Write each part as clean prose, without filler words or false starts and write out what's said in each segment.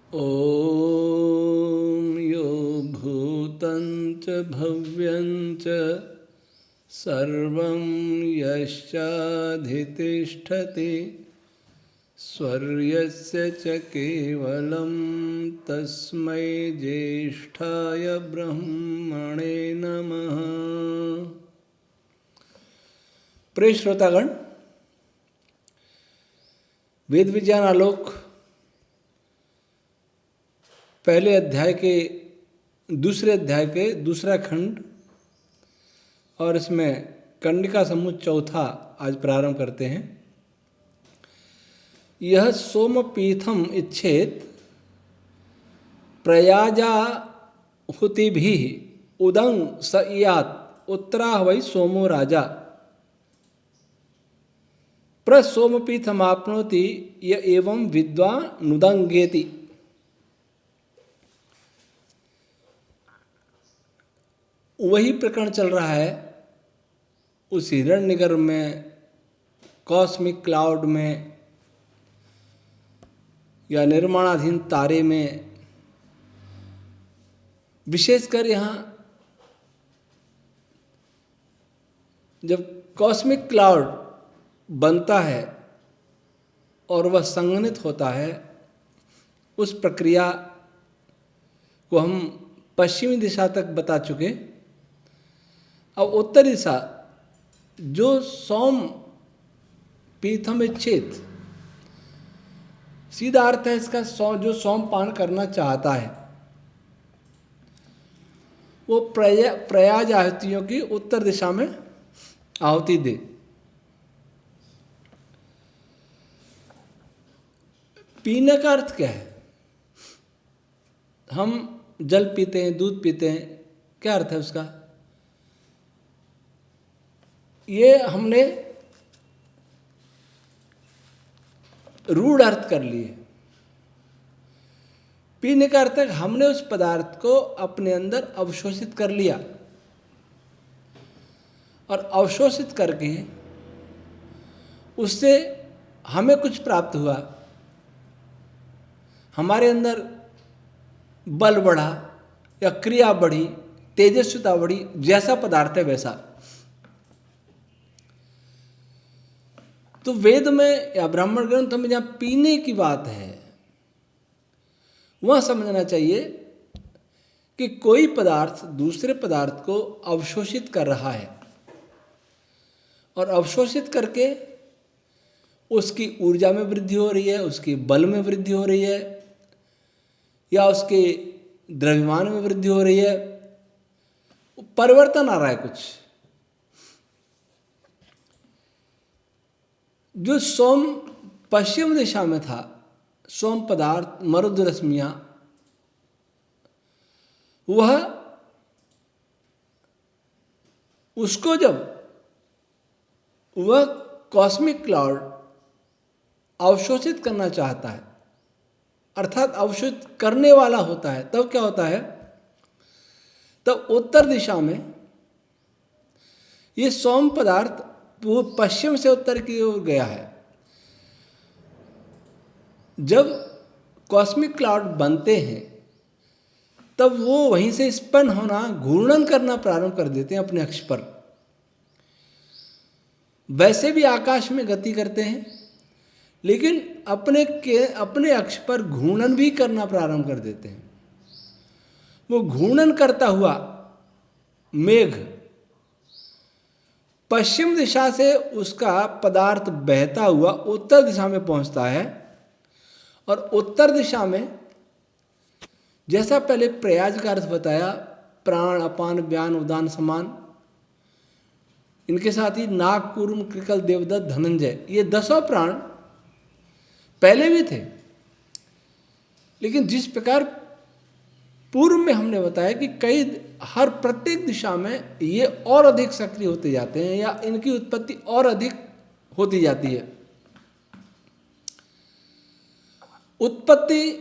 ॐ यो भूतं च भव्यं च सर्वं यश्चाधितिष्ठति स्वर्यस्य च केवलं तस्मै ज्येष्ठाय ब्रह्मणे नमः। प्रिय श्रोतागण, वेद विज्ञान आलोक पहले अध्याय के दूसरे अध्याय के दूसरा खंड और इसमें कंडिका समूह चौथा आज प्रारंभ करते हैं। यह सोमपीठम इच्छेत प्रयाजा हुति भी उदंग स इयात उत्तरा वै सोमो राजा प्रसोमपीठमाप्नोति य एवं विद्वा नुदंगेति। वही प्रकरण चल रहा है उस हिरण्यगर्भ में, कॉस्मिक क्लाउड में या निर्माणाधीन तारे में। विशेषकर यहाँ जब कॉस्मिक क्लाउड बनता है और वह संघनित होता है, उस प्रक्रिया को हम पश्चिमी दिशा तक बता चुके। अब उत्तर दिशा जो सोम पीठम इच्छेत, सीधा अर्थ है इसका जो सोमपान करना चाहता है वो प्रयाज आहुतियों की उत्तर दिशा में आहुति दे। पीने का अर्थ क्या है? हम जल पीते हैं, दूध पीते हैं, क्या अर्थ है उसका? ये हमने रूढ़ अर्थ कर लिए। पीने का अर्थ है हमने उस पदार्थ को अपने अंदर अवशोषित कर लिया और अवशोषित करके उससे हमें कुछ प्राप्त हुआ, हमारे अंदर बल बढ़ा या क्रिया बढ़ी, तेजस्विता बढ़ी, जैसा पदार्थ है वैसा। तो वेद में या ब्राह्मण ग्रंथ में जहाँ पीने की बात है वह समझना चाहिए कि कोई पदार्थ दूसरे पदार्थ को अवशोषित कर रहा है और अवशोषित करके उसकी ऊर्जा में वृद्धि हो रही है, उसके बल में वृद्धि हो रही है या उसके द्रव्यमान में वृद्धि हो रही है, परिवर्तन आ रहा है कुछ। जो सोम पश्चिम दिशा में था, सोम पदार्थ मरुद रश्मियाँ, वह उसको जब वह कॉस्मिक क्लाउड अवशोषित करना चाहता है, अर्थात अवशोषित करने वाला होता है, तब क्या होता है? तब उत्तर दिशा में ये सोम पदार्थ वो पश्चिम से उत्तर की ओर गया है। जब कॉस्मिक क्लाउड बनते हैं तब वो वहीं से स्पन होना, घूर्णन करना प्रारंभ कर देते हैं अपने अक्ष पर। वैसे भी आकाश में गति करते हैं, लेकिन अपने अक्ष पर घूर्णन भी करना प्रारंभ कर देते हैं। वो घूर्णन करता हुआ मेघ पश्चिम दिशा से उसका पदार्थ बहता हुआ उत्तर दिशा में पहुंचता है और उत्तर दिशा में, जैसा पहले प्रयाज का अर्थ बताया, प्राण, अपान, व्यान, उदान, समान, इनके साथ ही नाग, कूर्म, कृकल, देवदत्त, धनंजय, ये 10 प्राण पहले भी थे। लेकिन जिस प्रकार पूर्व में हमने बताया कि हर प्रत्येक दिशा में ये और अधिक सक्रिय होते जाते हैं या इनकी उत्पत्ति और अधिक होती जाती है। उत्पत्ति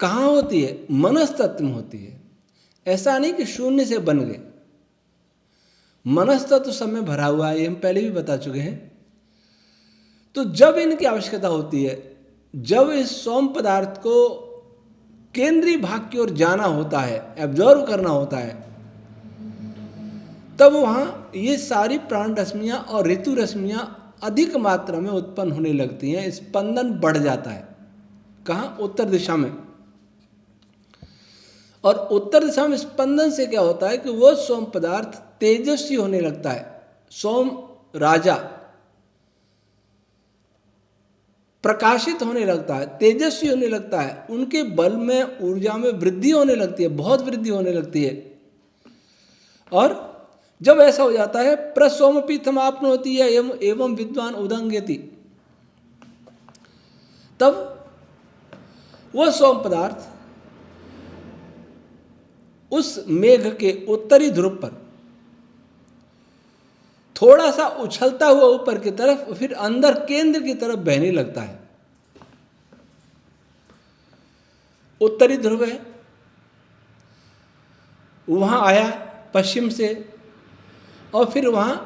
कहाँ होती है? मनस्तत्व में होती है। ऐसा नहीं कि शून्य से बन गए। मनस्तत्व सब में भरा हुआ है, ये हम पहले भी बता चुके हैं। तो जब इनकी आवश्यकता होती है, जब इस सोम पदार्थ को केंद्रीय भाग की ओर जाना होता है, एब्जॉर्व करना होता है, तब वहाँ ये सारी प्राण रश्मियाँ और ऋतु रश्मियाँ अधिक मात्रा में उत्पन्न होने लगती हैं, स्पंदन बढ़ जाता है। कहाँ? उत्तर दिशा में। और उत्तर दिशा में स्पंदन से क्या होता है कि वो सोम पदार्थ तेजस्वी होने लगता है। सोम राजा प्रकाशित होने लगता है, तेजस्वी होने लगता है, उनके बल में, ऊर्जा में वृद्धि होने लगती है, बहुत वृद्धि होने लगती है। और जब ऐसा हो जाता है, प्रसोमपीथम आपनोति है एवं विद्वान उदंगयति, तब वह सोम पदार्थ उस मेघ के उत्तरी ध्रुव पर थोड़ा सा उछलता हुआ ऊपर की तरफ, फिर अंदर केंद्र की तरफ बहने लगता है। उत्तरी ध्रुव है, वहां आया पश्चिम से, और फिर वहां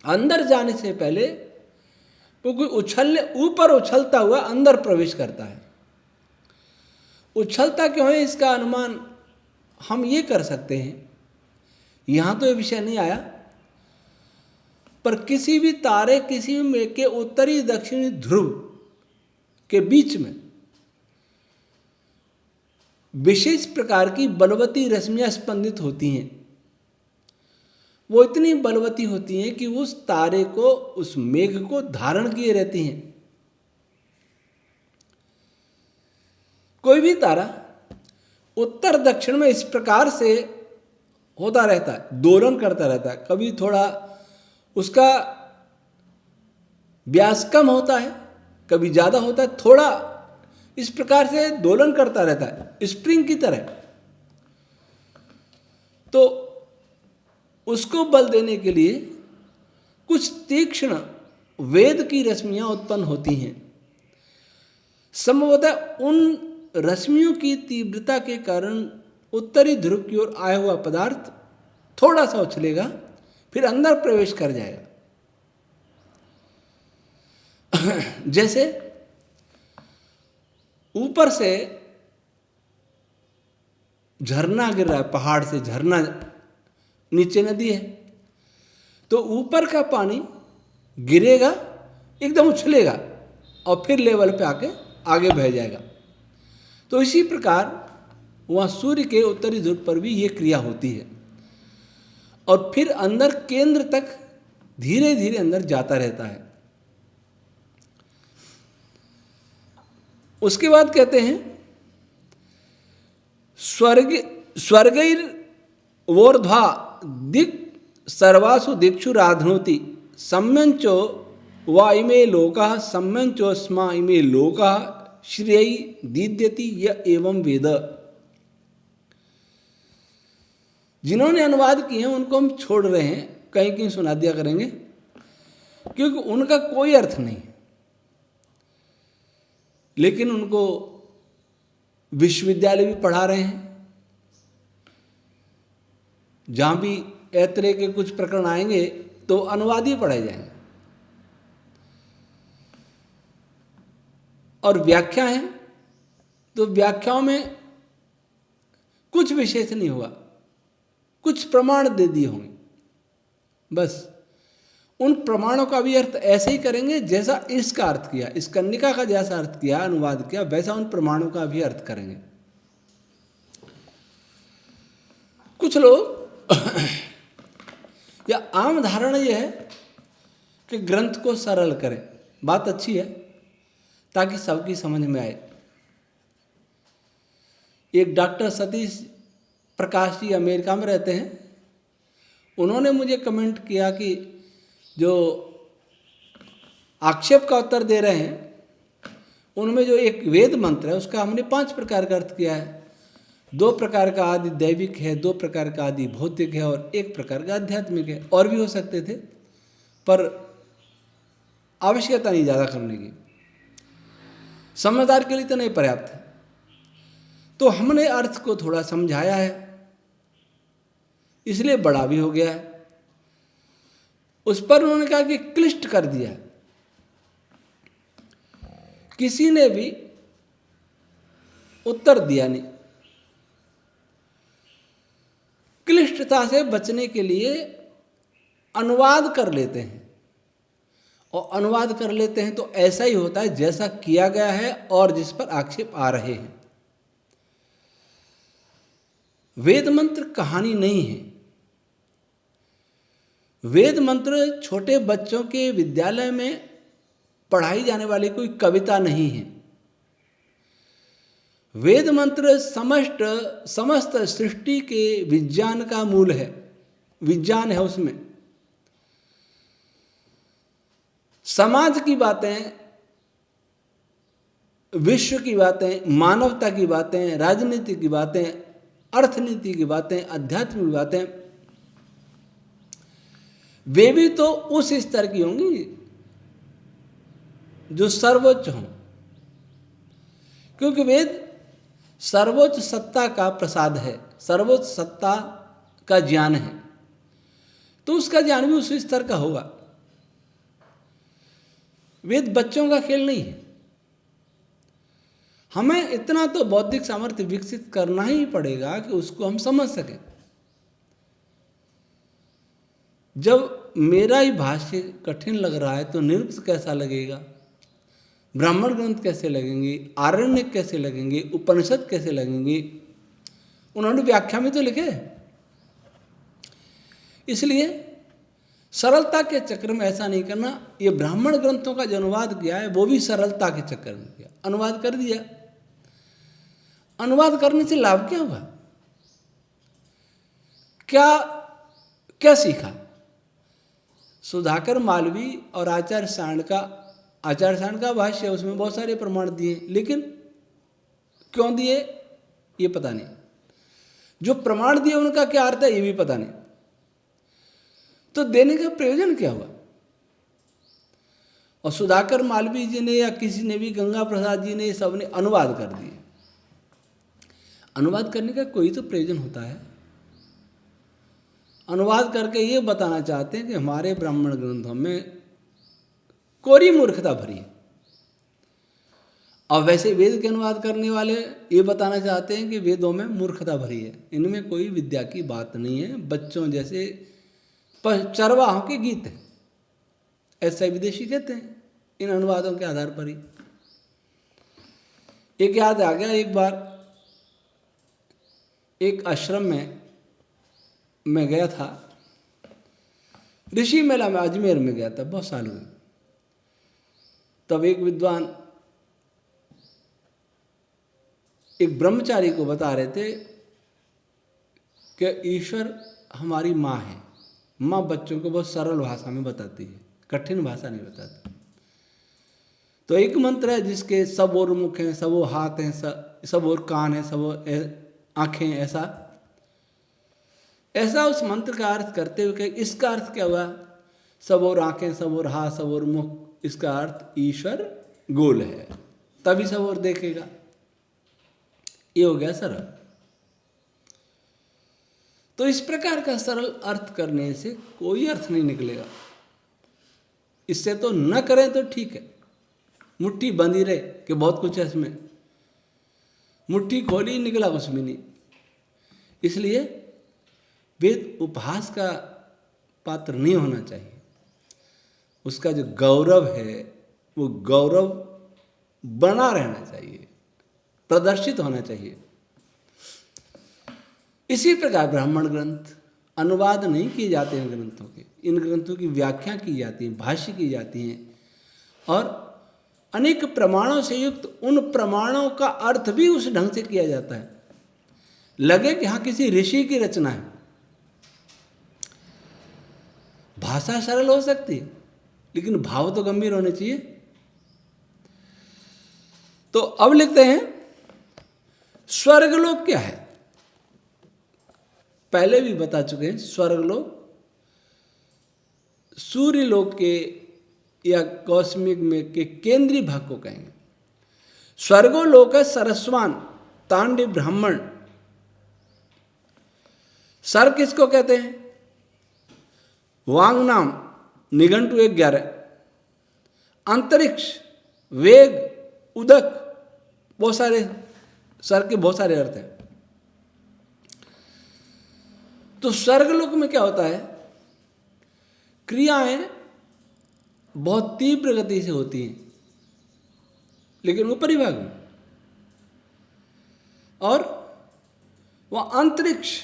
अंदर जाने से पहले क्योंकि उछलने, ऊपर उछलता हुआ अंदर प्रवेश करता है। उछलता क्यों है, इसका अनुमान हम ये कर सकते हैं। यहां तो ये विषय नहीं आया, पर किसी भी तारे, किसी भी मेघ के उत्तरी दक्षिणी ध्रुव के बीच में विशेष प्रकार की बलवती रश्मियां स्पंदित होती हैं। वो इतनी बलवती होती हैं कि उस तारे को, उस मेघ को धारण किए रहती हैं। कोई भी तारा उत्तर दक्षिण में इस प्रकार से होता रहता है, दोलन करता रहता है। कभी थोड़ा उसका व्यास कम होता है, कभी ज़्यादा होता है, थोड़ा इस प्रकार से दोलन करता रहता है, स्प्रिंग की तरह। तो उसको बल देने के लिए कुछ तीक्ष्ण वेद की रश्मियां उत्पन्न होती हैं। संभवतः उन रश्मियों की तीव्रता के कारण उत्तरी ध्रुव की ओर आया हुआ पदार्थ थोड़ा सा उछलेगा, फिर अंदर प्रवेश कर जाएगा। जैसे ऊपर से झरना गिर रहा है, पहाड़ से झरना, नीचे नदी है, तो ऊपर का पानी गिरेगा, एकदम उछलेगा और फिर लेवल पे आके आगे बह जाएगा। तो इसी प्रकार वहाँ सूर्य के उत्तरी ध्रुव पर भी ये क्रिया होती है, और फिर अंदर केंद्र तक धीरे धीरे अंदर जाता रहता है। उसके बाद कहते हैं स्वर्गैर्वोर्ध्वा दिक् सर्वासु दिक्षु राधनोति सम्यंचो वा इमे लोकाः सम्यंचो स्मा इमे लोकाः श्रेयी दीद्यति य एवं वेद। जिन्होंने अनुवाद किए हैं उनको हम छोड़ रहे हैं, कहीं कहीं सुना दिया करेंगे, क्योंकि उनका कोई अर्थ नहीं, लेकिन उनको विश्वविद्यालय भी पढ़ा रहे हैं, जहाँ भी ऐतरे के कुछ प्रकरण आएंगे तो अनुवाद ही पढ़ाए जाएंगे। और व्याख्या है तो व्याख्याओं में कुछ विशेष नहीं हुआ, कुछ प्रमाण दे दिए होंगे, बस उन प्रमाणों का भी अर्थ ऐसे ही करेंगे जैसा इसका अर्थ किया, इस कन्निका का जैसा अर्थ किया, अनुवाद किया, वैसा उन प्रमाणों का भी अर्थ करेंगे। कुछ लोग या आम धारणा यह है कि ग्रंथ को सरल करें, बात अच्छी है ताकि सबकी समझ में आए। एक डॉक्टर सतीश प्रकाश जी अमेरिका में रहते हैं, उन्होंने मुझे कमेंट किया कि जो आक्षेप का उत्तर दे रहे हैं उनमें जो एक वेद मंत्र है उसका हमने 5 प्रकार का अर्थ किया है। 2 प्रकार का आदि दैविक है, 2 प्रकार का आदि भौतिक है और 1 प्रकार का आध्यात्मिक है। और भी हो सकते थे, पर आवश्यकता नहीं ज़्यादा करने की, समझदार के लिए तो नहीं पर्याप्त है। तो हमने अर्थ को थोड़ा समझाया है, इसलिए बड़ा भी हो गया है। उस पर उन्होंने कहा कि क्लिष्ट कर दिया, किसी ने भी उत्तर दिया नहीं। क्लिष्टता से बचने के लिए अनुवाद कर लेते हैं, और अनुवाद कर लेते हैं तो ऐसा ही होता है जैसा किया गया है और जिस पर आक्षेप आ रहे हैं। वेद मंत्र कहानी नहीं है। वेद मंत्र छोटे बच्चों के विद्यालय में पढ़ाई जाने वाली कोई कविता नहीं है। वेद मंत्र समस्त सृष्टि के विज्ञान का मूल है, विज्ञान है उसमें। समाज की बातें, विश्व की बातें, मानवता की बातें, राजनीति की बातें, अर्थनीति की बातें, अध्यात्म की बातें, वे भी तो उस स्तर की होंगी जो सर्वोच्च हों, क्योंकि वेद सर्वोच्च सत्ता का प्रसाद है, सर्वोच्च सत्ता का ज्ञान है, तो उसका ज्ञान भी उस स्तर का होगा। वेद बच्चों का खेल नहीं है। हमें इतना तो बौद्धिक सामर्थ्य विकसित करना ही पड़ेगा कि उसको हम समझ सकें। जब मेरा ही भाष्य कठिन लग रहा है तो निरुक्त कैसा लगेगा, ब्राह्मण ग्रंथ कैसे लगेंगे, आरण्यक कैसे लगेंगे, उपनिषद कैसे लगेंगे? उन्होंने व्याख्या में तो लिखे। इसलिए सरलता के चक्कर में ऐसा नहीं करना। ये ब्राह्मण ग्रंथों का जो अनुवाद किया है वो भी सरलता के चक्कर में किया, अनुवाद कर दिया। अनुवाद करने से लाभ क्या हुआ? क्या सीखा? सुधाकर मालवी और आचार्य साण का भाष्य, उसमें बहुत सारे प्रमाण दिए, लेकिन क्यों दिए ये पता नहीं। जो प्रमाण दिए उनका क्या अर्थ है ये भी पता नहीं। तो देने का प्रयोजन क्या हुआ? और सुधाकर मालवी जी ने या किसी ने भी, गंगा प्रसाद जी ने, सब ने अनुवाद कर दिए। अनुवाद करने का कोई तो प्रयोजन होता है। अनुवाद करके ये बताना चाहते हैं कि हमारे ब्राह्मण ग्रंथों में कोरी मूर्खता भरी है। और वैसे वेद के अनुवाद करने वाले ये बताना चाहते हैं कि वेदों में मूर्खता भरी है, इनमें कोई विद्या की बात नहीं है, बच्चों जैसे चरवाहों के गीत हैं, ऐसा विदेशी कहते हैं इन अनुवादों के आधार पर ही। एक याद आ गया, एक बार एक आश्रम में मैं गया था, ऋषि मेला में अजमेर में गया था, बहुत साल हुए। तब एक विद्वान एक ब्रह्मचारी को बता रहे थे कि ईश्वर हमारी माँ है। माँ बच्चों को बहुत सरल भाषा में बताती है, कठिन भाषा नहीं बताती। तो एक मंत्र है जिसके सब और मुख हैं, सब और हाथ हैं, सब और कान हैं, सब और आँखें हैं, ऐसा उस मंत्र का अर्थ करते हुए कि इसका अर्थ क्या हुआ? सब और आँखें, सब और हाथ, सब और मुख, इसका अर्थ ईश्वर गोल है, तभी सब और देखेगा। ये हो गया सरल। तो इस प्रकार का सरल अर्थ करने से कोई अर्थ नहीं निकलेगा। इससे तो न करें तो ठीक है, मुट्ठी बंधी रहे कि बहुत कुछ है इसमें, मुट्ठी खोली निकला कुछ भी नहीं। इसलिए वेद उपहास का पात्र नहीं होना चाहिए। उसका जो गौरव है वो गौरव बना रहना चाहिए, प्रदर्शित होना चाहिए। इसी प्रकार ब्राह्मण ग्रंथ अनुवाद नहीं किए जाते हैं ग्रंथों के, इन ग्रंथों की व्याख्या की जाती है, भाष्य की जाती हैं, और अनेक प्रमाणों से युक्त उन प्रमाणों का अर्थ भी उस ढंग से किया जाता है, लगे कि हाँ किसी ऋषि की रचना है। भाषा सरल हो सकती है लेकिन भाव तो गंभीर होने चाहिए। तो अब लिखते हैं स्वर्गलोक क्या है। पहले भी बता चुके हैं, स्वर्गलोक सूर्यलोक के या कॉस्मिक में के केंद्रीय भाग को कहेंगे। स्वर्गोलोक है सरस्वान तांडव ब्राह्मण। सर किसको कहते हैं? वांग नाम निघंटु 11। अंतरिक्ष वेग उदक, बहुत सारे स्वर्ग के बहुत सारे अर्थ हैं। तो स्वर्गलोक में क्या होता है, क्रियाएं बहुत तीव्र गति से होती हैं, लेकिन ऊपरी भाग में, और वह अंतरिक्ष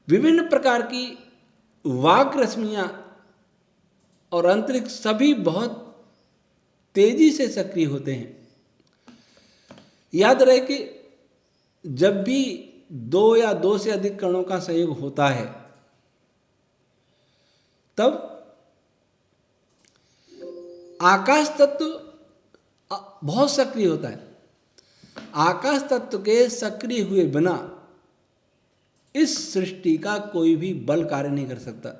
विभिन्न प्रकार की वाक रश्मियां और अंतरिक्ष सभी बहुत तेजी से सक्रिय होते हैं। याद रहे कि जब भी दो या दो से अधिक कणों का संयोग होता है तब आकाश तत्व बहुत सक्रिय होता है। आकाश तत्व के सक्रिय हुए बिना इस सृष्टि का कोई भी बल कार्य नहीं कर सकता।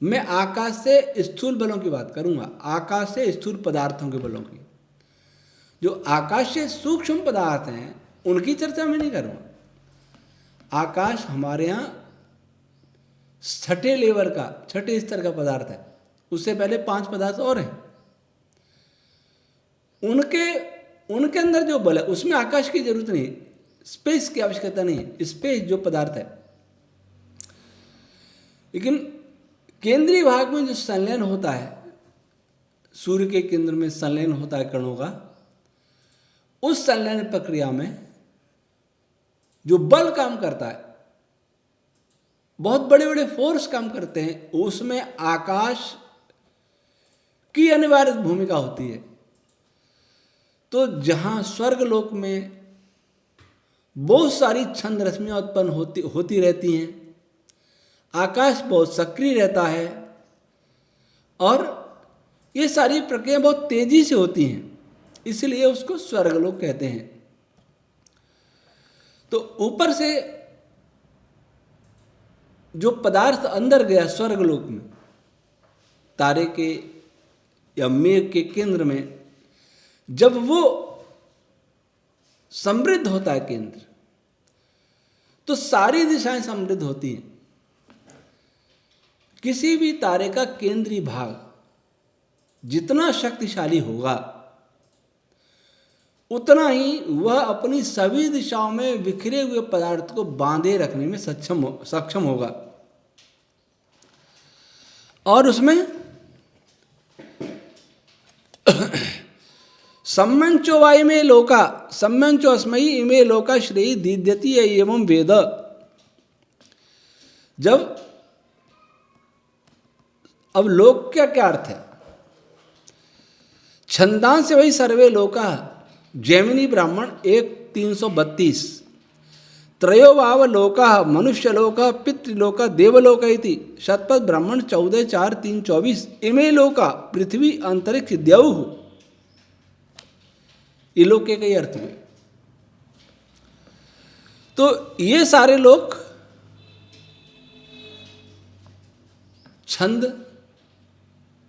मैं आकाश से स्थूल बलों की बात करूंगा, आकाश से स्थूल पदार्थों के बलों की। जो आकाश से सूक्ष्म पदार्थ हैं उनकी चर्चा मैं नहीं करूंगा। आकाश हमारे यहाँ छठे लेवल का, छठे स्तर का पदार्थ है, उससे पहले 5 पदार्थ और हैं। उनके अंदर जो बल है उसमें आकाश की जरूरत नहीं, स्पेस की आवश्यकता नहीं है, स्पेस जो पदार्थ है। लेकिन केंद्रीय भाग में जो संलयन होता है, सूर्य के केंद्र में संलयन होता है कणों का, उस संलयन प्रक्रिया में जो बल काम करता है, बहुत बड़े बड़े फोर्स काम करते हैं, उसमें आकाश की अनिवार्य भूमिका होती है। तो जहां स्वर्गलोक में बहुत सारी छंद रश्मियां उत्पन्न होती रहती हैं, आकाश बहुत सक्रिय रहता है और ये सारी प्रक्रिया बहुत तेजी से होती हैं, इसलिए उसको स्वर्गलोक कहते हैं। तो ऊपर से जो पदार्थ अंदर गया स्वर्गलोक में, तारे के या मेघ के केंद्र में, जब वो समृद्ध होता है केंद्र, तो सारी दिशाएं समृद्ध होती हैं। किसी भी तारे का केंद्रीय भाग जितना शक्तिशाली होगा उतना ही वह अपनी सभी दिशाओं में बिखरे हुए पदार्थ को बांधे रखने में सक्षम होगा। और उसमें सम्मंचो वायमे लोका सम्मंचो अस्मयी इमे लोका श्रेयी दीद्यति एवं वेद। जब अब लोक क्या क्या अर्थ है, छंदांश वही सर्वे लोका, जैमिनी ब्राह्मण 1:332, त्रयोभाव लोका मनुष्यलोक पितृलोक देवलोक इति, शतपथ ब्राह्मण 14:4-3-24, इमे लोका पृथ्वी अंतरिक्ष द्यौः। ये लोक के कई अर्थ हुए। तो ये सारे लोक छंद,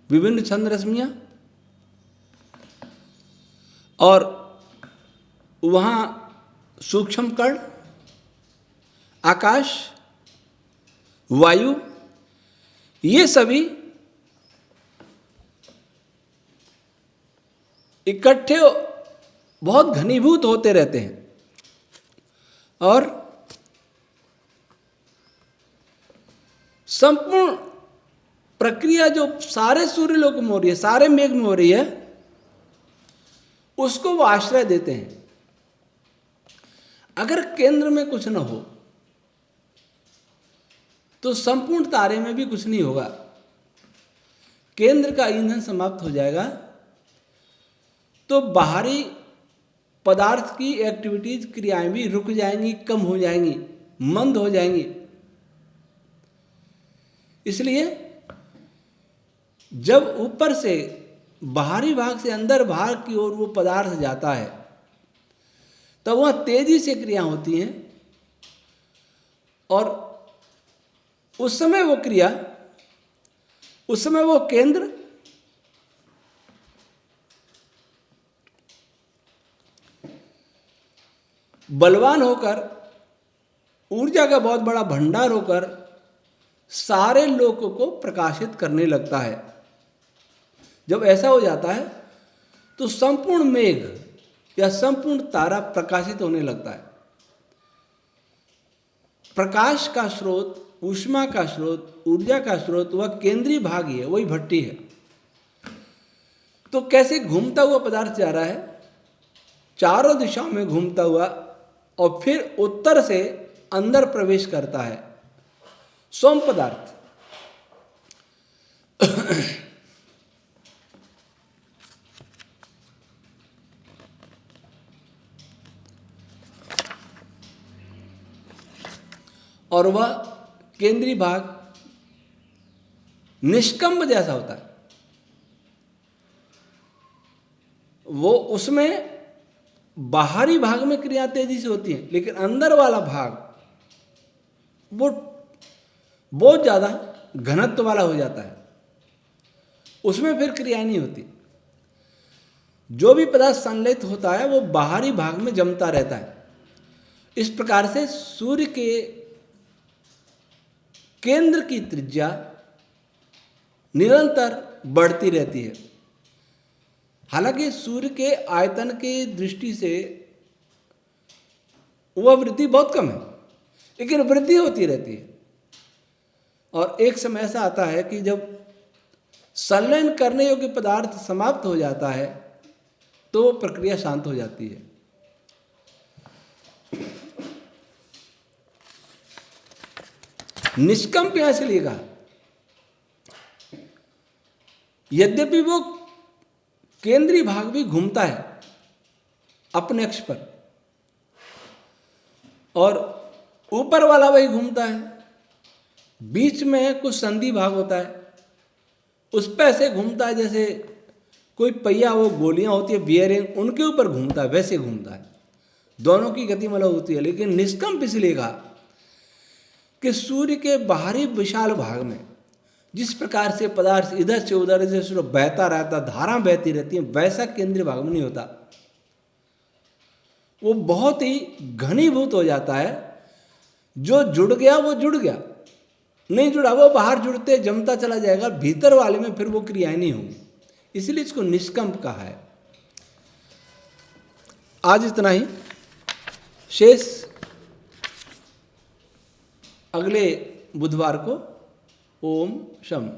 विभिन्न छंद रश्मियां, और वहाँ सूक्ष्म कण, आकाश, वायु, ये सभी इकट्ठे बहुत घनीभूत होते रहते हैं। और संपूर्ण प्रक्रिया जो सारे सूर्यलोक में हो रही है, सारे मेघ में हो रही है, उसको वो आश्रय देते हैं। अगर केंद्र में कुछ न हो तो संपूर्ण तारे में भी कुछ नहीं होगा। केंद्र का ईंधन समाप्त हो जाएगा तो बाहरी पदार्थ की एक्टिविटीज, क्रियाएं भी रुक जाएंगी, कम हो जाएंगी, मंद हो जाएंगी। इसलिए जब ऊपर से बाहरी भाग से अंदर भाग की ओर वो पदार्थ जाता है तब वह तेजी से क्रिया होती हैं, और उस समय वो क्रिया, उस समय वो केंद्र बलवान होकर, ऊर्जा का बहुत बड़ा भंडार होकर सारे लोकों को प्रकाशित करने लगता है। जब ऐसा हो जाता है तो संपूर्ण मेघ या संपूर्ण तारा प्रकाशित होने लगता है। प्रकाश का स्रोत, ऊष्मा का स्रोत, ऊर्जा का स्रोत वह केंद्रीय भाग ही है, वही भट्टी है। तो कैसे घूमता हुआ पदार्थ जा रहा है, चारों दिशाओं में घूमता हुआ, और फिर उत्तर से अंदर प्रवेश करता है सोम पदार्थ। और वह केंद्रीय भाग निष्कंभ जैसा होता है। वो उसमें बाहरी भाग में क्रिया तेजी से होती है, लेकिन अंदर वाला भाग वो बहुत ज़्यादा घनत्व वाला हो जाता है, उसमें फिर क्रिया नहीं होती। जो भी पदार्थ संलेत होता है वो बाहरी भाग में जमता रहता है। इस प्रकार से सूर्य के केंद्र की त्रिज्या निरंतर बढ़ती रहती है। हालांकि सूर्य के आयतन की दृष्टि से वह वृद्धि बहुत कम है, लेकिन वृद्धि होती रहती है। और एक समय ऐसा आता है कि जब संलयन करने योग्य पदार्थ समाप्त हो जाता है तो वो प्रक्रिया शांत हो जाती है। निष्कंप यहां से लेगा, यद्यपि वो केंद्रीय भाग भी घूमता है अपने अक्ष पर, और ऊपर वाला वही घूमता है, बीच में कुछ संधि भाग होता है, उस पर ऐसे घूमता है जैसे कोई पहिया, वो गोलियां होती है बियरिंग, उनके ऊपर घूमता है, वैसे घूमता है। दोनों की गति अलग होती है। लेकिन निष्कंप इसलिए कहा कि सूर्य के बाहरी विशाल भाग में जिस प्रकार से पदार्थ इधर से उधर जैसे बहता रहता, धारा बहती रहती है, वैसा केंद्रीय भाग में नहीं होता। वो बहुत ही घनीभूत हो जाता है। जो जुड़ गया वो जुड़ गया, नहीं जुड़ा वो बाहर जुड़ते जमता चला जाएगा, भीतर वाले में फिर वो क्रियाएं नहीं होंगी। इसलिए इसको निष्कंप कहा है। आज इतना ही, शेष अगले बुधवार को। ओम शम।